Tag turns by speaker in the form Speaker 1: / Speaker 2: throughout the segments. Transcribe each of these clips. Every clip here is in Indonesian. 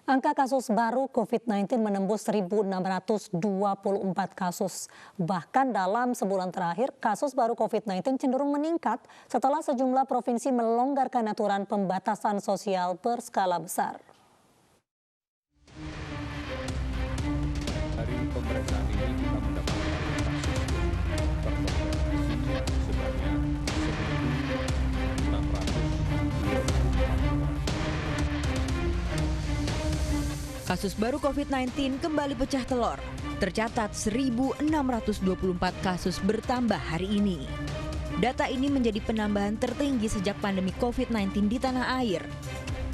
Speaker 1: Angka kasus baru COVID-19 menembus 1.624 kasus. Bahkan dalam sebulan terakhir, kasus baru COVID-19 cenderung meningkat setelah sejumlah provinsi melonggarkan aturan pembatasan sosial berskala besar.
Speaker 2: Dari pemeriksaan ini kita mendapatkan
Speaker 3: Kasus baru COVID-19 kembali pecah telur. Tercatat 1.624 kasus bertambah hari ini. Data ini menjadi penambahan tertinggi sejak pandemi COVID-19 di tanah air.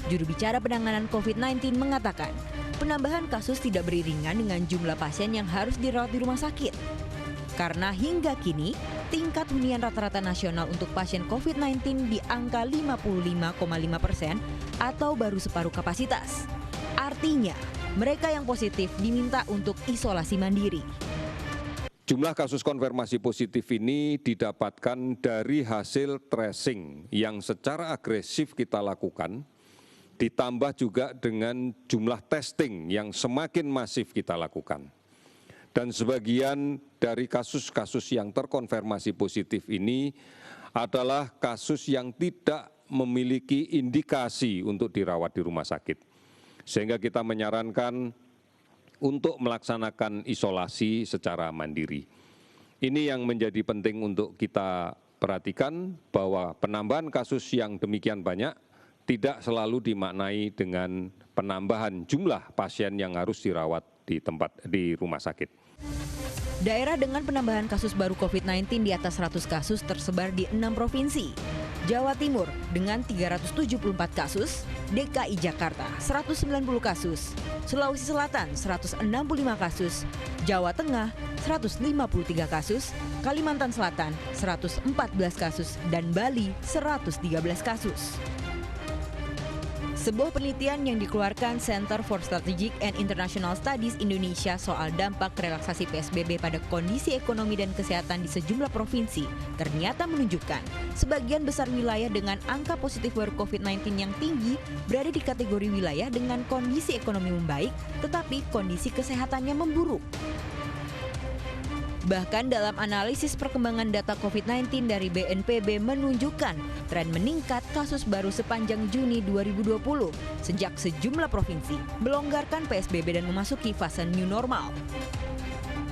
Speaker 3: Juru bicara penanganan COVID-19 mengatakan, penambahan kasus tidak beriringan dengan jumlah pasien yang harus dirawat di rumah sakit. Karena hingga kini, tingkat hunian rata-rata nasional untuk pasien COVID-19 di angka 55,5% atau baru separuh kapasitas. Artinya, mereka yang positif diminta untuk isolasi mandiri.
Speaker 2: Jumlah kasus konfirmasi positif ini didapatkan dari hasil tracing yang secara agresif kita lakukan, ditambah juga dengan jumlah testing yang semakin masif kita lakukan. Dan sebagian dari kasus-kasus yang terkonfirmasi positif ini adalah kasus yang tidak memiliki indikasi untuk dirawat di rumah sakit. Sehingga kita menyarankan untuk melaksanakan isolasi secara mandiri. Ini yang menjadi penting untuk kita perhatikan bahwa penambahan kasus yang demikian banyak tidak selalu dimaknai dengan penambahan jumlah pasien yang harus dirawat di rumah sakit.
Speaker 3: Daerah dengan penambahan kasus baru COVID-19 di atas 100 kasus tersebar di 6 provinsi. Jawa Timur dengan 374 kasus, DKI Jakarta 190 kasus, Sulawesi Selatan 165 kasus, Jawa Tengah 153 kasus, Kalimantan Selatan 114 kasus, dan Bali 113 kasus. Sebuah penelitian yang dikeluarkan Center for Strategic and International Studies Indonesia soal dampak relaksasi PSBB pada kondisi ekonomi dan kesehatan di sejumlah provinsi ternyata menunjukkan sebagian besar wilayah dengan angka positif baru COVID-19 yang tinggi berada di kategori wilayah dengan kondisi ekonomi membaik tetapi kondisi kesehatannya memburuk. Bahkan dalam analisis perkembangan data COVID-19 dari BNPB menunjukkan tren meningkat kasus baru sepanjang Juni 2020 sejak sejumlah provinsi melonggarkan PSBB dan memasuki fase new normal.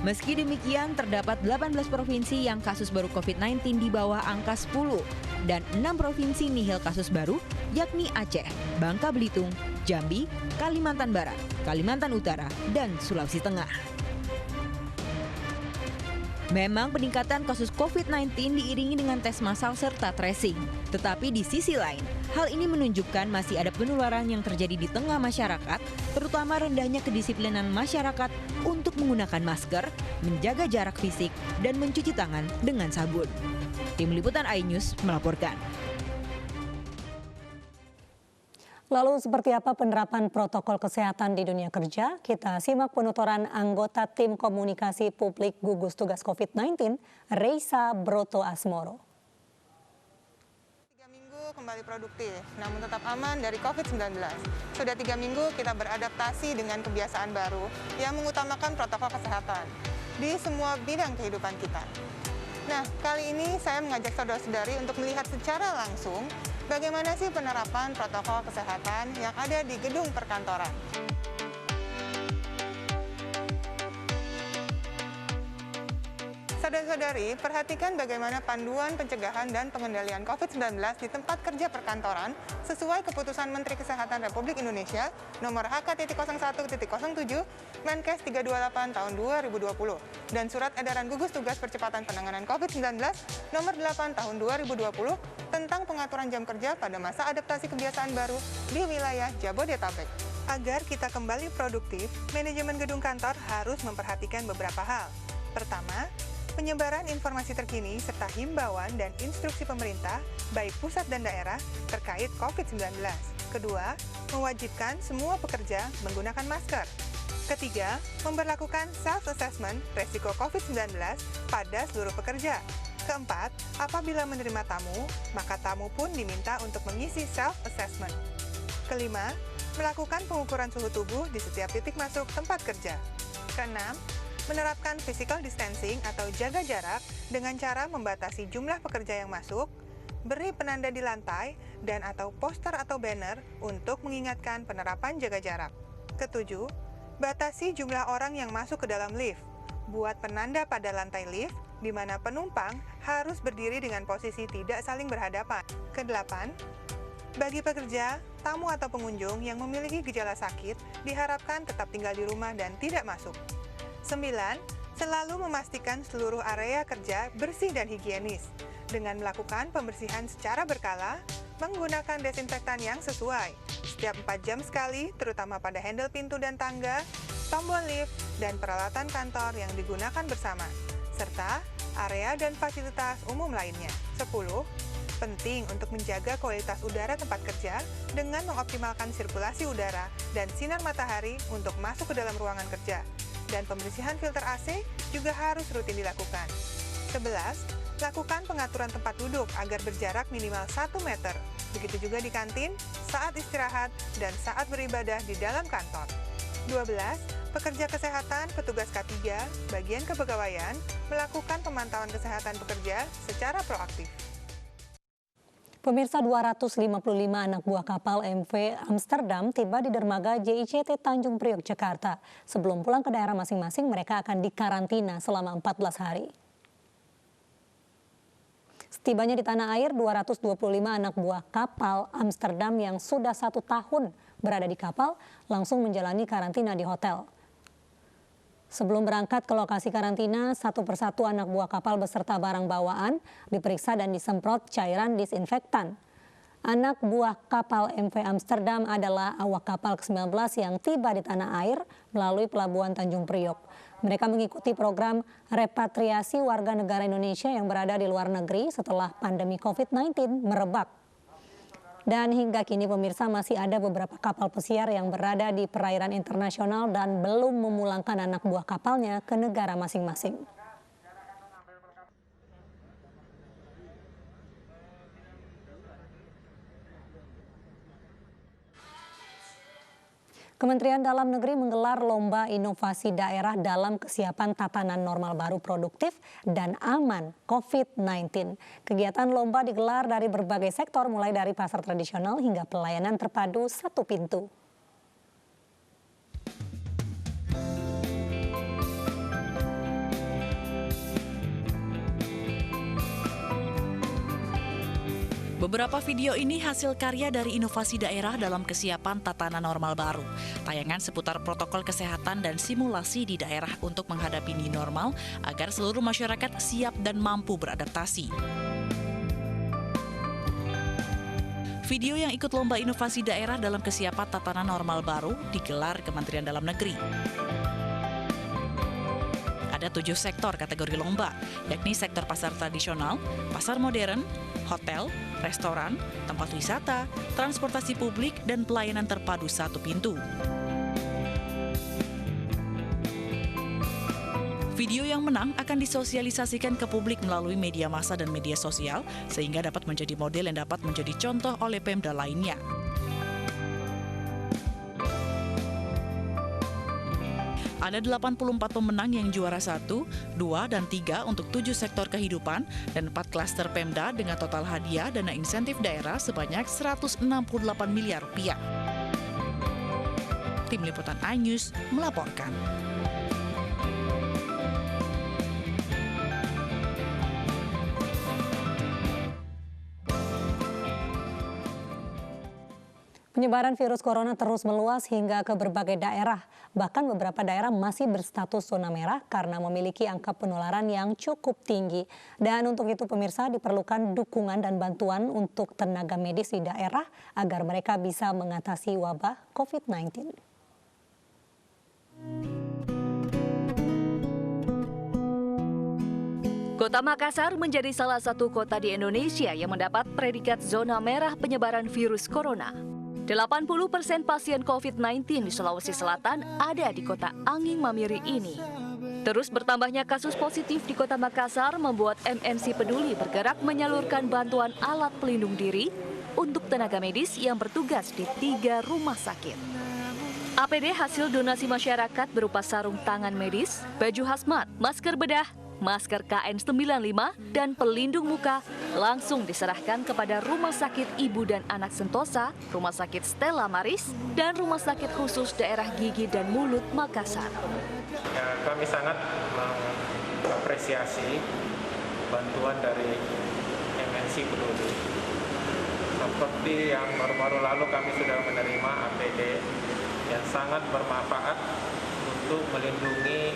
Speaker 3: Meski demikian, terdapat 18 provinsi yang kasus baru COVID-19 di bawah angka 10 dan 6 provinsi nihil kasus baru yakni Aceh, Bangka Belitung, Jambi, Kalimantan Barat, Kalimantan Utara, dan Sulawesi Tengah. Memang peningkatan kasus COVID-19 diiringi dengan tes massal serta tracing. Tetapi di sisi lain, hal ini menunjukkan masih ada penularan yang terjadi di tengah masyarakat, terutama rendahnya kedisiplinan masyarakat untuk menggunakan masker, menjaga jarak fisik, dan mencuci tangan dengan sabun. Tim Liputan iNews melaporkan.
Speaker 1: Lalu seperti apa penerapan protokol kesehatan di dunia kerja? Kita simak penuturan anggota Tim Komunikasi Publik Gugus Tugas COVID-19, Reisa Broto Asmoro.
Speaker 4: 3 minggu kembali produktif, namun tetap aman dari COVID-19. Sudah 3 minggu kita beradaptasi dengan kebiasaan baru yang mengutamakan protokol kesehatan di semua bidang kehidupan kita. Nah, kali ini saya mengajak saudara-saudari untuk melihat secara langsung bagaimana sih penerapan protokol kesehatan yang ada di gedung perkantoran. Saudara-saudari, perhatikan bagaimana panduan pencegahan dan pengendalian COVID-19 di tempat kerja perkantoran sesuai keputusan Menteri Kesehatan Republik Indonesia nomor HK.01.07 Menkes 328 tahun 2020 dan Surat Edaran Gugus Tugas Percepatan Penanganan COVID-19 nomor 8 tahun 2020 tentang pengaturan jam kerja pada masa adaptasi kebiasaan baru di wilayah Jabodetabek. Agar kita kembali produktif, manajemen gedung kantor harus memperhatikan beberapa hal. Pertama, penyebaran informasi terkini serta himbauan dan instruksi pemerintah, baik pusat dan daerah, terkait COVID-19. Kedua, mewajibkan semua pekerja menggunakan masker. Ketiga, memberlakukan self-assessment resiko COVID-19 pada seluruh pekerja. Keempat, apabila menerima tamu, maka tamu pun diminta untuk mengisi self-assessment. Kelima, melakukan pengukuran suhu tubuh di setiap titik masuk tempat kerja. Keenam, menerapkan physical distancing atau jaga jarak dengan cara membatasi jumlah pekerja yang masuk, beri penanda di lantai, dan atau poster atau banner untuk mengingatkan penerapan jaga jarak. Ketujuh, batasi jumlah orang yang masuk ke dalam lift. Buat penanda pada lantai lift, di mana penumpang harus berdiri dengan posisi tidak saling berhadapan. Kedelapan, bagi pekerja, tamu atau pengunjung yang memiliki gejala sakit diharapkan tetap tinggal di rumah dan tidak masuk. 9. Selalu memastikan seluruh area kerja bersih dan higienis dengan melakukan pembersihan secara berkala, menggunakan desinfektan yang sesuai setiap 4 jam sekali, terutama pada handle pintu dan tangga, tombol lift, dan peralatan kantor yang digunakan bersama, serta area dan fasilitas umum lainnya. 10. Penting untuk menjaga kualitas udara tempat kerja dengan mengoptimalkan sirkulasi udara dan sinar matahari untuk masuk ke dalam ruangan kerja. Dan pembersihan filter AC juga harus rutin dilakukan. 11. Lakukan pengaturan tempat duduk agar berjarak minimal 1 meter. Begitu juga di kantin, saat istirahat, dan saat beribadah di dalam kantor. 12. Pekerja kesehatan, petugas K3, bagian kepegawaian, melakukan pemantauan kesehatan pekerja secara proaktif.
Speaker 1: Pemirsa, 255 anak buah kapal MV Amsterdam tiba di dermaga JICT Tanjung Priok, Jakarta. Sebelum pulang ke daerah masing-masing, mereka akan dikarantina selama 14 hari. Setibanya di tanah air, 225 anak buah kapal Amsterdam yang sudah 1 tahun berada di kapal langsung menjalani karantina di hotel. Sebelum berangkat ke lokasi karantina, satu persatu anak buah kapal beserta barang bawaan diperiksa dan disemprot cairan disinfektan. Anak buah kapal MV Amsterdam adalah awak kapal ke-19 yang tiba di tanah air melalui Pelabuhan Tanjung Priok. Mereka mengikuti program repatriasi warga negara Indonesia yang berada di luar negeri setelah pandemi COVID-19 merebak. Dan hingga kini pemirsa, masih ada beberapa kapal pesiar yang berada di perairan internasional dan belum memulangkan anak buah kapalnya ke negara masing-masing. Kementerian Dalam Negeri menggelar lomba inovasi daerah dalam kesiapan tatanan normal baru produktif dan aman COVID-19. Kegiatan lomba digelar dari berbagai sektor, mulai dari pasar tradisional hingga pelayanan terpadu satu pintu.
Speaker 5: Beberapa video ini hasil karya dari inovasi daerah dalam kesiapan tatanan normal baru. Tayangan seputar protokol kesehatan dan simulasi di daerah untuk menghadapi new normal agar seluruh masyarakat siap dan mampu beradaptasi. Video yang ikut lomba inovasi daerah dalam kesiapan tatanan normal baru digelar Kementerian Dalam Negeri. Ada 7 sektor kategori lomba, yakni sektor pasar tradisional, pasar modern, hotel, restoran, tempat wisata, transportasi publik, dan pelayanan terpadu satu pintu. Video yang menang akan disosialisasikan ke publik melalui media massa dan media sosial, sehingga dapat menjadi model yang dapat menjadi contoh oleh Pemda lainnya. Ada 84 pemenang yang juara 1, 2, dan 3 untuk 7 sektor kehidupan dan 4 klaster Pemda dengan total hadiah dana insentif daerah sebanyak Rp168 miliar. Tim Liputan iNews melaporkan.
Speaker 1: Penyebaran virus corona terus meluas hingga ke berbagai daerah. Bahkan beberapa daerah masih berstatus zona merah karena memiliki angka penularan yang cukup tinggi. Dan untuk itu pemirsa, diperlukan dukungan dan bantuan untuk tenaga medis di daerah agar mereka bisa mengatasi wabah COVID-19.
Speaker 6: Kota Makassar menjadi salah satu kota di Indonesia yang mendapat predikat zona merah penyebaran virus corona. 80% pasien COVID-19 di Sulawesi Selatan ada di kota Anging Mamiri ini. Terus bertambahnya kasus positif di kota Makassar membuat MNC Peduli bergerak menyalurkan bantuan alat pelindung diri, untuk tenaga medis yang bertugas di 3 rumah sakit. APD hasil donasi masyarakat berupa sarung tangan medis, baju hazmat, masker bedah, masker KN95, dan pelindung muka langsung diserahkan kepada Rumah Sakit Ibu dan Anak Sentosa, Rumah Sakit Stella Maris, dan Rumah Sakit Khusus Daerah Gigi dan Mulut Makassar.
Speaker 7: Ya, kami sangat mengapresiasi bantuan dari MNC Peduli. Seperti yang baru-baru lalu kami sudah menerima APD yang sangat bermanfaat untuk melindungi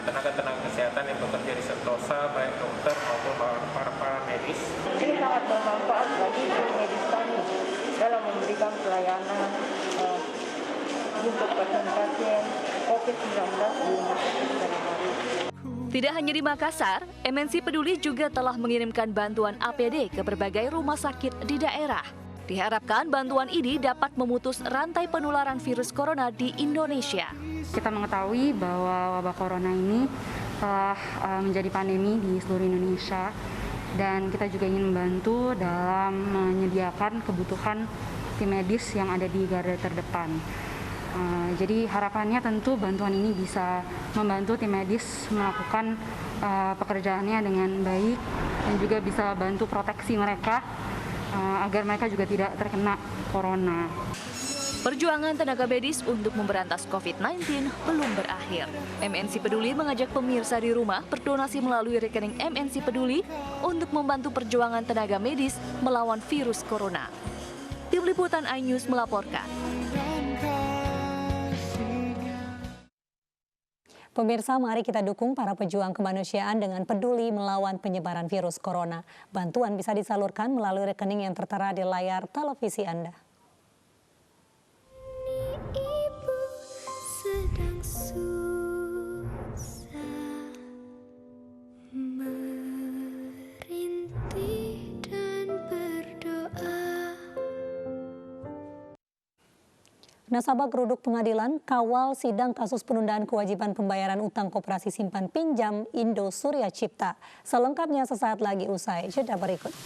Speaker 7: tenaga-tenaga kesehatan yang bekerja di Sentosa, baik dokter maupun para medis.
Speaker 8: Ini sangat bermanfaat bagi medis kami dalam memberikan pelayanan untuk pasien-pasien COVID-19 di Rumah Sakit Stella Maris.
Speaker 6: Tidak hanya di Makassar, MNC Peduli juga telah mengirimkan bantuan APD ke berbagai rumah sakit di daerah. Diharapkan bantuan ini dapat memutus rantai penularan virus corona di Indonesia.
Speaker 9: Kita mengetahui bahwa wabah corona ini telah menjadi pandemi di seluruh Indonesia dan kita juga ingin membantu dalam menyediakan kebutuhan tim medis yang ada di garda terdepan. Jadi harapannya tentu bantuan ini bisa membantu tim medis melakukan pekerjaannya dengan baik dan juga bisa bantu proteksi mereka agar mereka juga tidak terkena corona.
Speaker 6: Perjuangan tenaga medis untuk memberantas COVID-19 belum berakhir. MNC Peduli mengajak pemirsa di rumah berdonasi melalui rekening MNC Peduli untuk membantu perjuangan tenaga medis melawan virus corona. Tim Liputan iNews melaporkan.
Speaker 1: Pemirsa, mari kita dukung para pejuang kemanusiaan dengan peduli melawan penyebaran virus corona. Bantuan bisa disalurkan melalui rekening yang tertera di layar televisi Anda.
Speaker 10: Ibu sedang susah merintih dan berdoa.
Speaker 1: Nasabah geruduk pengadilan kawal sidang kasus penundaan kewajiban pembayaran utang koperasi simpan pinjam Indo Surya Cipta. Selengkapnya sesaat lagi usai jeda berikut.